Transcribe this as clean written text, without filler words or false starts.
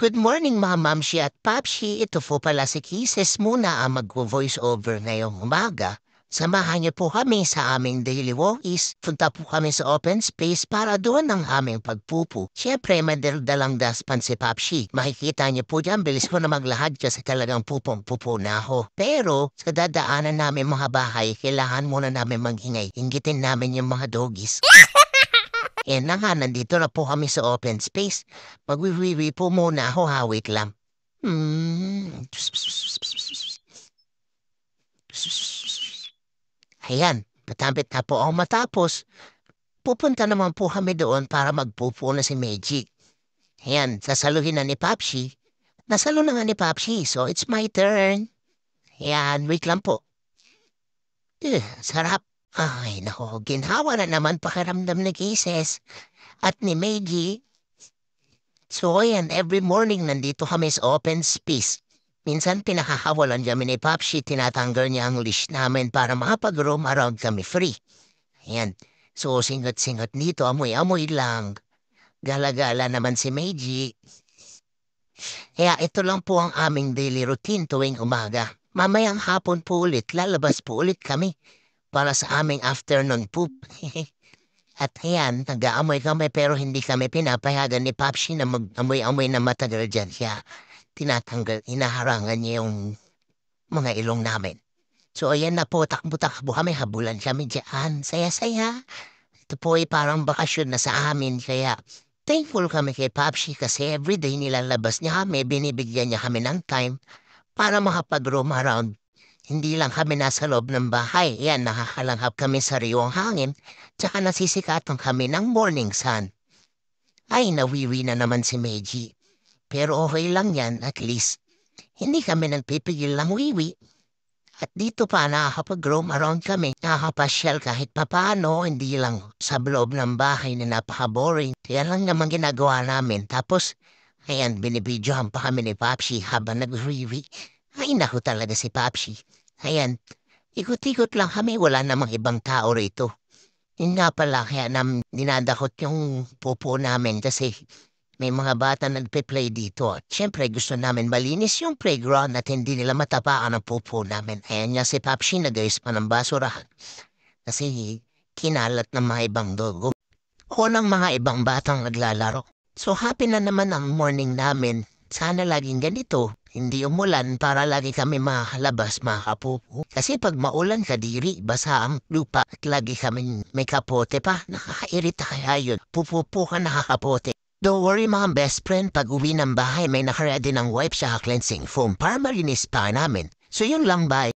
Good morning mga mamshi at papshi. Ito po pala si Kisses muna ang mag-voice over ngayong umaga. Samahan niyo po kami sa aming daily walkies. Punta po kami sa open space para doon ang aming pagpupo. Siyempre, madaldalang daspan si Papshi. Makikita niyo po dyan, bilis ko na maglahad kasi talagang pupong-pupo na ako. Pero, sa dadaanan namin mga bahay, kailangan muna namin maghingay. Inggitin namin yung mga doggies. Na nga, nandito na po kami sa open space. Magwiwiwi po muna ako ha, wait lang. Ayan, patapit na po ako matapos. Pupunta naman po kami doon para magpupo na si Meiji. Ayan, sasaluhin na ni Papshi. Nasalo na nga ni Papshi, so it's my turn. Ayan, wait lang po. Sarap. Ay, nako, ginhawa na naman pakiramdam ni Kisses at ni Meiji. So ayan, every morning nandito kami sa open space. Minsan pinakahawalan kami ni Papshi, tinatanggal niya ang leash namin para makapag-roam around kami free. Ayan, so singot-singot dito, amoy-amoy lang. Gala-gala naman si Meiji. Kaya ito lang po ang aming daily routine tuwing umaga. Mamayang hapon po ulit, lalabas po ulit kami para sa aming afternoon poop. At ayan, nag-aamoy kami pero hindi kami pinapayagan ni Papshi na mag-amoy-amoy na matagal dyan. Kaya tinatanggal, inaharangan niya yung mga ilong namin. So ayan na po, takbo-takbo kami, habulan kami dyan. Saya-saya. Ito po ay parang bakasyon na sa amin. Kaya thankful kami kay Papshi kasi everyday nilalabas niya kami, binibigyan niya kami ng time para makapag-roam around. Hindi lang kami nasa loob ng bahay. Yan, nakakalanghap kami sa riwang hangin, tsaka nasisikatan kami ng morning sun. Ay, nawiwi na naman si Meiji. Pero okay lang yan, at least. Hindi kami nagpipigil ng wiwi. At dito pa nakakapag-roam around kami. Nakakapasyal kahit papaano, hindi lang sa loob ng bahay na napaka-boring. Yan lang naman ginagawa namin. Tapos, ayan, binibidyohan pa kami ni Papshi habang nag-wiwi. Ay, naku talaga si Papshi. Ayan, ikot-ikot lang kami, wala namang ibang tao rito. Yun nga pala, kaya dinadakot yung pupo namin kasi may mga bata nagpe-play dito. At syempre, gusto namin malinis yung playground at hindi nila matapaan ang pupo namin. Ayan nga si Papshi, nagayos pa ng basurahan. Kasi kinalat ng mga ibang dogo. O ng mga ibang batang naglalaro. So happy na naman ang morning namin. Sana laging ganito, hindi umulan para lagi kami makalabas mga kapupo. Kasi pag maulan kadiri, basa ang lupa at lagi kami may kapote pa. Nakakairita kaya yun. Pupupo ka nakakapote. Don't worry mga best friend, pag uwi ng bahay may nakaredy ng wipe sa cleansing foam para malinis pa namin. So yun lang, bye.